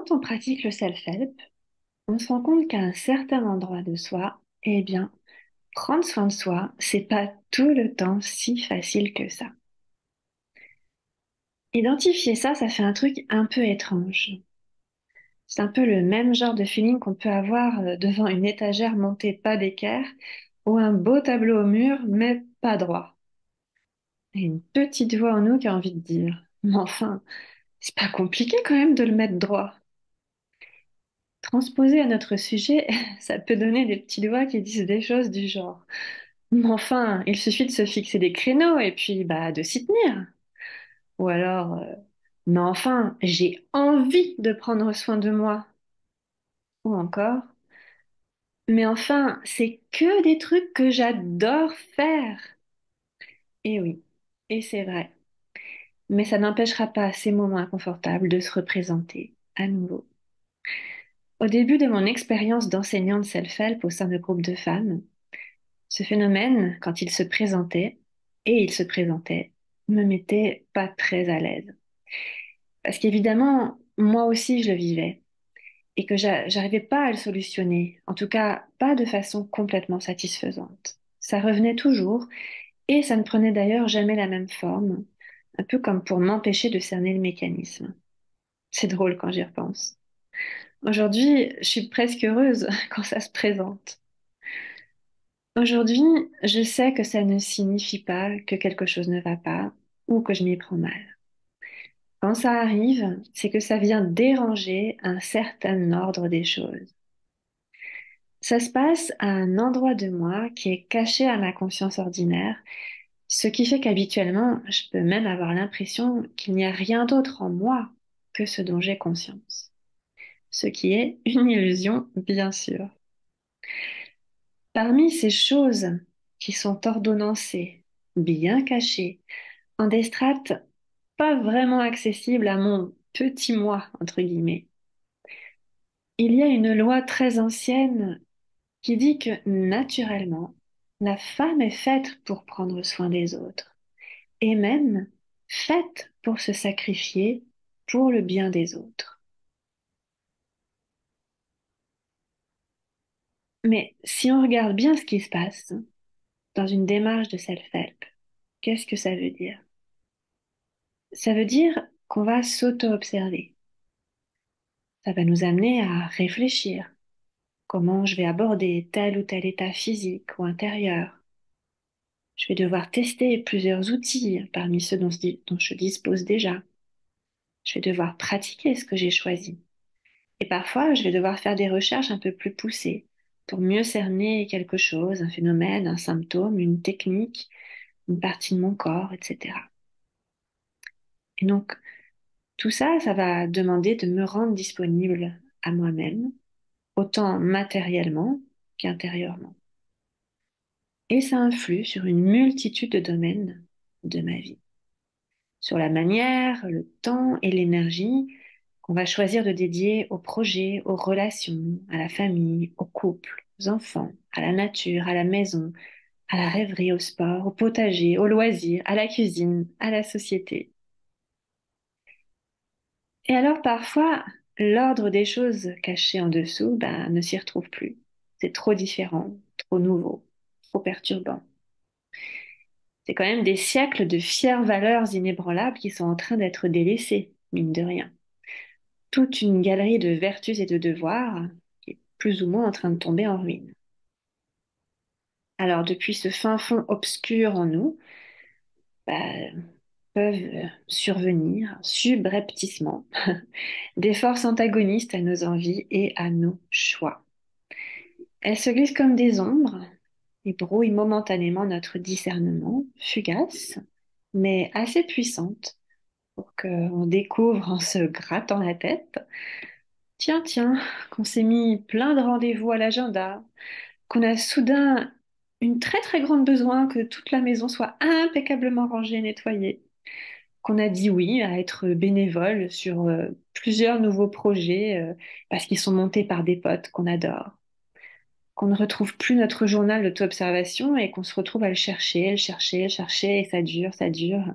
quand on pratique le self-help, on se rend compte qu'à un certain endroit de soi, eh bien, prendre soin de soi, c'est pas tout le temps si facile que ça. Identifier ça, ça fait un truc un peu étrange. C'est un peu le même genre de feeling qu'on peut avoir devant une étagère montée pas d'équerre ou un beau tableau au mur, mais pas droit. Et une petite voix en nous qui a envie de dire, mais enfin, c'est pas compliqué quand même de le mettre droit. Transposé à notre sujet, ça peut donner des petits doigts qui disent des choses du genre. Mais enfin, il suffit de se fixer des créneaux et puis bah de s'y tenir. Ou alors, mais enfin, j'ai envie de prendre soin de moi. Ou encore, mais enfin, c'est que des trucs que j'adore faire. Et oui, et c'est vrai. Mais ça n'empêchera pas ces moments inconfortables de se représenter à nouveau. Au début de mon expérience d'enseignante self-help au sein de groupes de femmes, ce phénomène, quand il se présentait, me mettait pas très à l'aise. Parce qu'évidemment, moi aussi, je le vivais et que j'arrivais pas à le solutionner, en tout cas pas de façon complètement satisfaisante. Ça revenait toujours et ça ne prenait d'ailleurs jamais la même forme, un peu comme pour m'empêcher de cerner le mécanisme. C'est drôle quand j'y repense. Aujourd'hui, je suis presque heureuse quand ça se présente. Aujourd'hui, je sais que ça ne signifie pas que quelque chose ne va pas ou que je m'y prends mal. Quand ça arrive, c'est que ça vient déranger un certain ordre des choses. Ça se passe à un endroit de moi qui est caché à ma conscience ordinaire, ce qui fait qu'habituellement, je peux même avoir l'impression qu'il n'y a rien d'autre en moi que ce dont j'ai conscience. Ce qui est une illusion, bien sûr. Parmi ces choses qui sont ordonnancées, bien cachées, en des strates pas vraiment accessibles à mon petit moi, entre guillemets, il y a une loi très ancienne qui dit que naturellement, la femme est faite pour prendre soin des autres, et même faite pour se sacrifier pour le bien des autres. Mais si on regarde bien ce qui se passe dans une démarche de self-help, qu'est-ce que ça veut dire? Ça veut dire qu'on va s'auto-observer. Ça va nous amener à réfléchir. Comment je vais aborder tel ou tel état physique ou intérieur? Je vais devoir tester plusieurs outils parmi ceux dont je dispose déjà. Je vais devoir pratiquer ce que j'ai choisi. Et parfois, je vais devoir faire des recherches un peu plus poussées pour mieux cerner quelque chose, un phénomène, un symptôme, une technique, une partie de mon corps, etc. Et donc, tout ça, ça va demander de me rendre disponible à moi-même, autant matériellement qu'intérieurement. Et ça influe sur une multitude de domaines de ma vie, sur la manière, le temps et l'énergie qu'on va choisir de dédier aux projets, aux relations, à la famille, au couple, aux enfants, à la nature, à la maison, à la rêverie, au sport, au potager, au loisir, à la cuisine, à la société. Et alors parfois, l'ordre des choses cachées en dessous, ben, ne s'y retrouve plus. C'est trop différent, trop nouveau, trop perturbant. C'est quand même des siècles de fières valeurs inébranlables qui sont en train d'être délaissées, mine de rien. Toute une galerie de vertus et de devoirs qui est plus ou moins en train de tomber en ruine. Alors, depuis ce fin fond obscur en nous, bah, peuvent survenir subrepticement des forces antagonistes à nos envies et à nos choix. Elles se glissent comme des ombres et brouillent momentanément notre discernement, fugace, mais assez puissante pour qu'on découvre en se grattant la tête, tiens, tiens, qu'on s'est mis plein de rendez-vous à l'agenda, qu'on a soudain une très très grande besoin que toute la maison soit impeccablement rangée et nettoyée, qu'on a dit oui à être bénévole sur plusieurs nouveaux projets parce qu'ils sont montés par des potes qu'on adore, qu'on ne retrouve plus notre journal d'auto-observation et qu'on se retrouve à le chercher, le chercher, le chercher et ça dure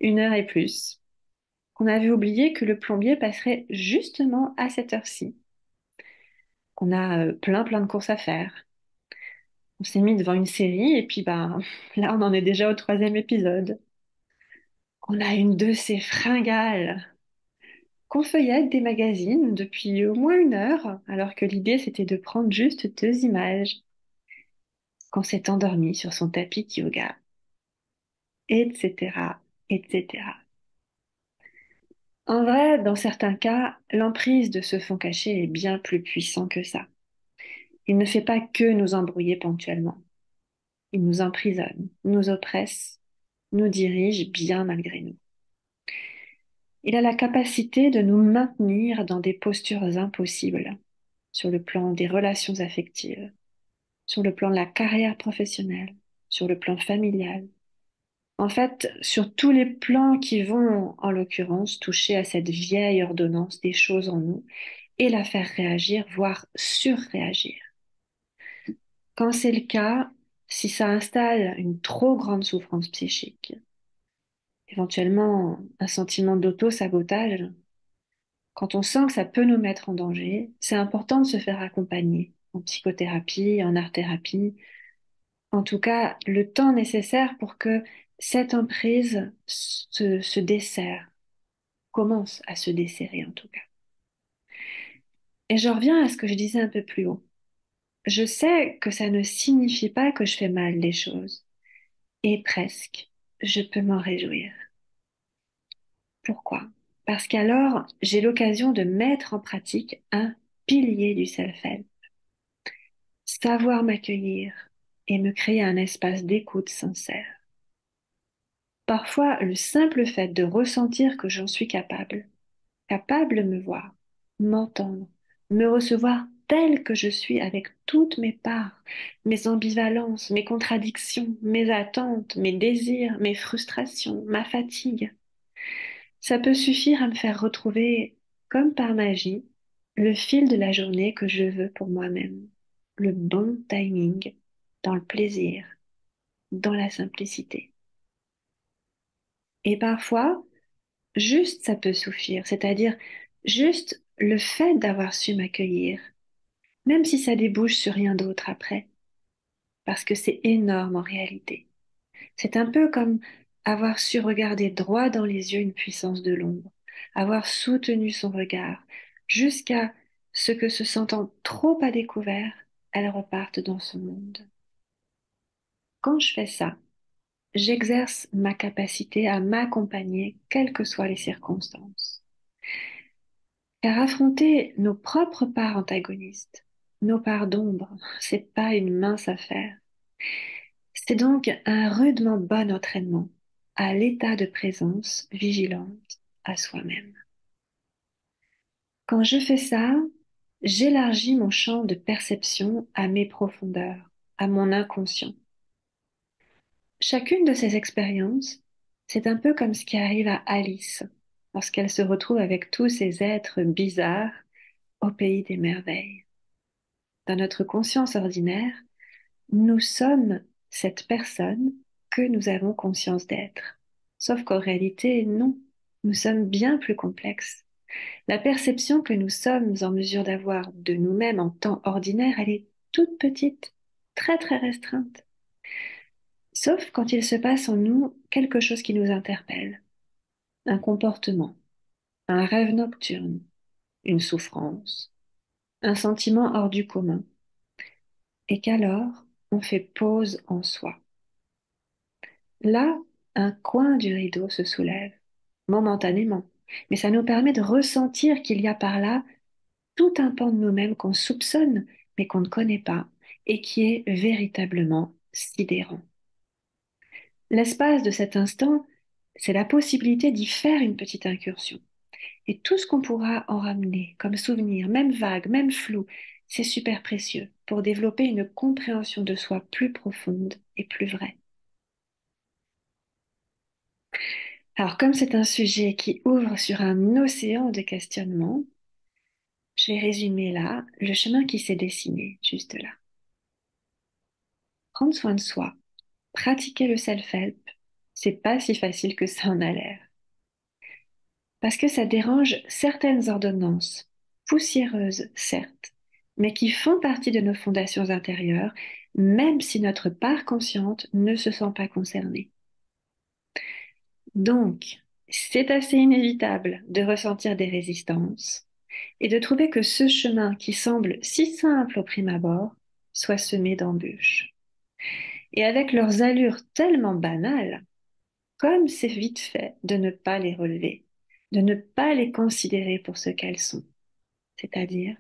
1 heure et plus. qu'on avait oublié que le plombier passerait justement à cette heure-ci, qu'on a plein de courses à faire. On s'est mis devant une série et puis ben là on en est déjà au troisième épisode. On a une de ces fringales qu'on feuillette des magazines depuis au moins une heure, alors que l'idée c'était de prendre juste deux images, qu'on s'est endormi sur son tapis de yoga, etc., etc. En vrai, dans certains cas, l'emprise de ce fond caché est bien plus puissant que ça. Il ne fait pas que nous embrouiller ponctuellement. Il nous emprisonne, nous oppresse, nous dirige bien malgré nous. Il a la capacité de nous maintenir dans des postures impossibles, sur le plan des relations affectives, sur le plan de la carrière professionnelle, sur le plan familial. En fait, sur tous les plans qui vont, en l'occurrence, toucher à cette vieille ordonnance des choses en nous et la faire réagir, voire surréagir. Quand c'est le cas, si ça installe une trop grande souffrance psychique, éventuellement un sentiment d'auto-sabotage, quand on sent que ça peut nous mettre en danger, c'est important de se faire accompagner en psychothérapie, en art-thérapie, en tout cas le temps nécessaire pour que cette emprise se desserre, commence à se desserrer en tout cas. Et je reviens à ce que je disais un peu plus haut. Je sais que ça ne signifie pas que je fais mal les choses, et presque, je peux m'en réjouir. Pourquoi? Parce qu'alors, j'ai l'occasion de mettre en pratique un pilier du self-help. Savoir m'accueillir et me créer un espace d'écoute sincère. Parfois, le simple fait de ressentir que j'en suis capable, capable de me voir, m'entendre, me recevoir telle que je suis avec toutes mes parts, mes ambivalences, mes contradictions, mes attentes, mes désirs, mes frustrations, ma fatigue. Ça peut suffire à me faire retrouver, comme par magie, le fil de la journée que je veux pour moi-même, le bon timing, dans le plaisir, dans la simplicité. Et parfois, juste ça peut suffire, c'est-à-dire juste le fait d'avoir su m'accueillir, même si ça débouche sur rien d'autre après, parce que c'est énorme en réalité. C'est un peu comme avoir su regarder droit dans les yeux une puissance de l'ombre, avoir soutenu son regard jusqu'à ce que, se sentant trop à découvert, elle reparte dans son monde. Quand je fais ça, j'exerce ma capacité à m'accompagner, quelles que soient les circonstances. Car affronter nos propres parts antagonistes, nos parts d'ombre, c'est pas une mince affaire. C'est donc un rudement bon entraînement à l'état de présence vigilante à soi-même. Quand je fais ça, j'élargis mon champ de perception à mes profondeurs, à mon inconscient. Chacune de ces expériences, c'est un peu comme ce qui arrive à Alice lorsqu'elle se retrouve avec tous ces êtres bizarres au pays des merveilles. Dans notre conscience ordinaire, nous sommes cette personne que nous avons conscience d'être. Sauf qu'en réalité, non, nous sommes bien plus complexes. La perception que nous sommes en mesure d'avoir de nous-mêmes en temps ordinaire, elle est toute petite, très restreinte. Sauf quand il se passe en nous quelque chose qui nous interpelle, un comportement, un rêve nocturne, une souffrance, un sentiment hors du commun, et qu'alors on fait pause en soi. Là, un coin du rideau se soulève, momentanément, mais ça nous permet de ressentir qu'il y a par là tout un pan de nous-mêmes qu'on soupçonne, mais qu'on ne connaît pas, et qui est véritablement sidérant. L'espace de cet instant, c'est la possibilité d'y faire une petite incursion. Et tout ce qu'on pourra en ramener comme souvenir, même vague, même flou, c'est super précieux pour développer une compréhension de soi plus profonde et plus vraie. Alors, comme c'est un sujet qui ouvre sur un océan de questionnements, je vais résumer là le chemin qui s'est dessiné juste là. Prendre soin de soi, pratiquer le self-help, c'est pas si facile que ça en a l'air. parce que ça dérange certaines ordonnances, poussiéreuses certes, mais qui font partie de nos fondations intérieures, même si notre part consciente ne se sent pas concernée. Donc, c'est assez inévitable de ressentir des résistances et de trouver que ce chemin qui semble si simple au prime abord soit semé d'embûches. Et avec leurs allures tellement banales, comme c'est vite fait de ne pas les relever, de ne pas les considérer pour ce qu'elles sont, c'est-à-dire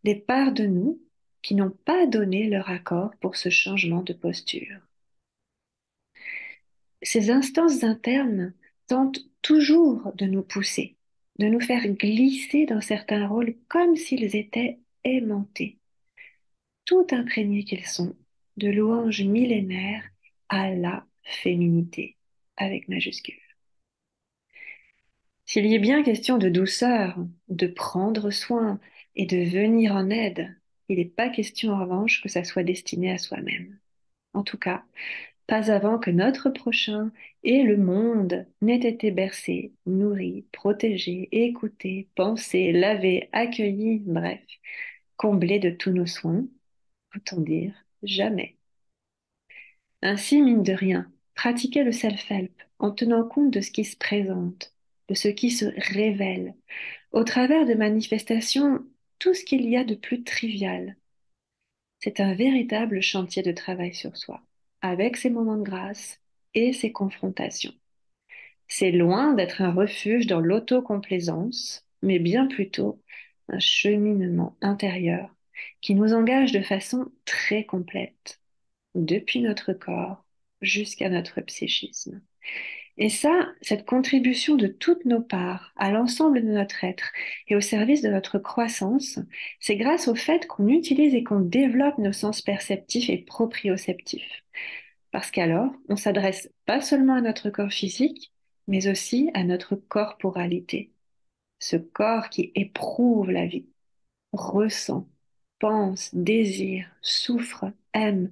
des parts de nous qui n'ont pas donné leur accord pour ce changement de posture. Ces instances internes tentent toujours de nous pousser, de nous faire glisser dans certains rôles comme s'ils étaient aimantés, tout imprégnés qu'ils sont de louanges millénaires à la féminité, avec majuscule. S'il y est bien question de douceur, de prendre soin et de venir en aide, il n'est pas question en revanche que ça soit destiné à soi-même. En tout cas, pas avant que notre prochain et le monde n'aient été bercés, nourris, protégés, écoutés, pensés, lavés, accueillis, bref, comblés de tous nos soins, autant dire jamais. Ainsi, mine de rien, pratiquer le self-help en tenant compte de ce qui se présente, de ce qui se révèle, au travers de manifestations, tout ce qu'il y a de plus trivial. C'est un véritable chantier de travail sur soi, avec ses moments de grâce et ses confrontations. C'est loin d'être un refuge dans l'autocomplaisance, mais bien plutôt un cheminement intérieur qui nous engage de façon très complète, depuis notre corps jusqu'à notre psychisme. Et ça, cette contribution de toutes nos parts à l'ensemble de notre être et au service de notre croissance, c'est grâce au fait qu'on utilise et qu'on développe nos sens perceptifs et proprioceptifs. Parce qu'alors, on s'adresse pas seulement à notre corps physique, mais aussi à notre corporalité. Ce corps qui éprouve la vie, ressent, pense, désire, souffre, aime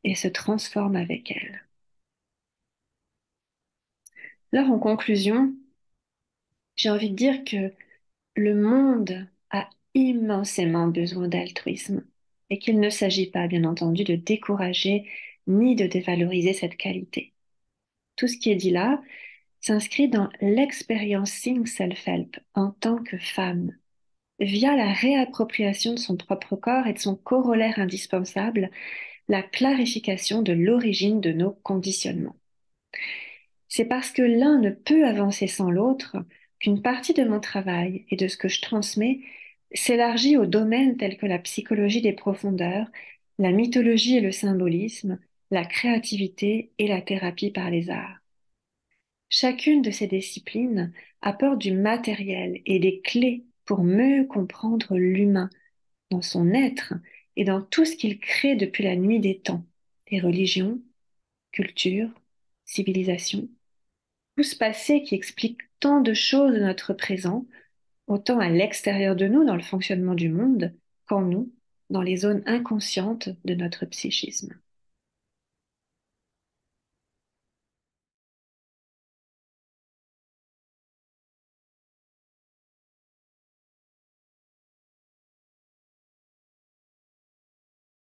et se transforme avec elle. Alors, en conclusion, j'ai envie de dire que le monde a immensément besoin d'altruisme et qu'il ne s'agit pas, bien entendu, de décourager ni de dévaloriser cette qualité. Tout ce qui est dit là s'inscrit dans l'experiencing self-help en tant que femme, via la réappropriation de son propre corps et de son corollaire indispensable, la clarification de l'origine de nos conditionnements. C'est parce que l'un ne peut avancer sans l'autre qu'une partie de mon travail et de ce que je transmets s'élargit aux domaines tels que la psychologie des profondeurs, la mythologie et le symbolisme, la créativité et la thérapie par les arts. Chacune de ces disciplines apporte du matériel et des clés pour mieux comprendre l'humain dans son être et dans tout ce qu'il crée depuis la nuit des temps, des religions, cultures, civilisations, tout ce passé qui explique tant de choses de notre présent, autant à l'extérieur de nous dans le fonctionnement du monde qu'en nous, dans les zones inconscientes de notre psychisme.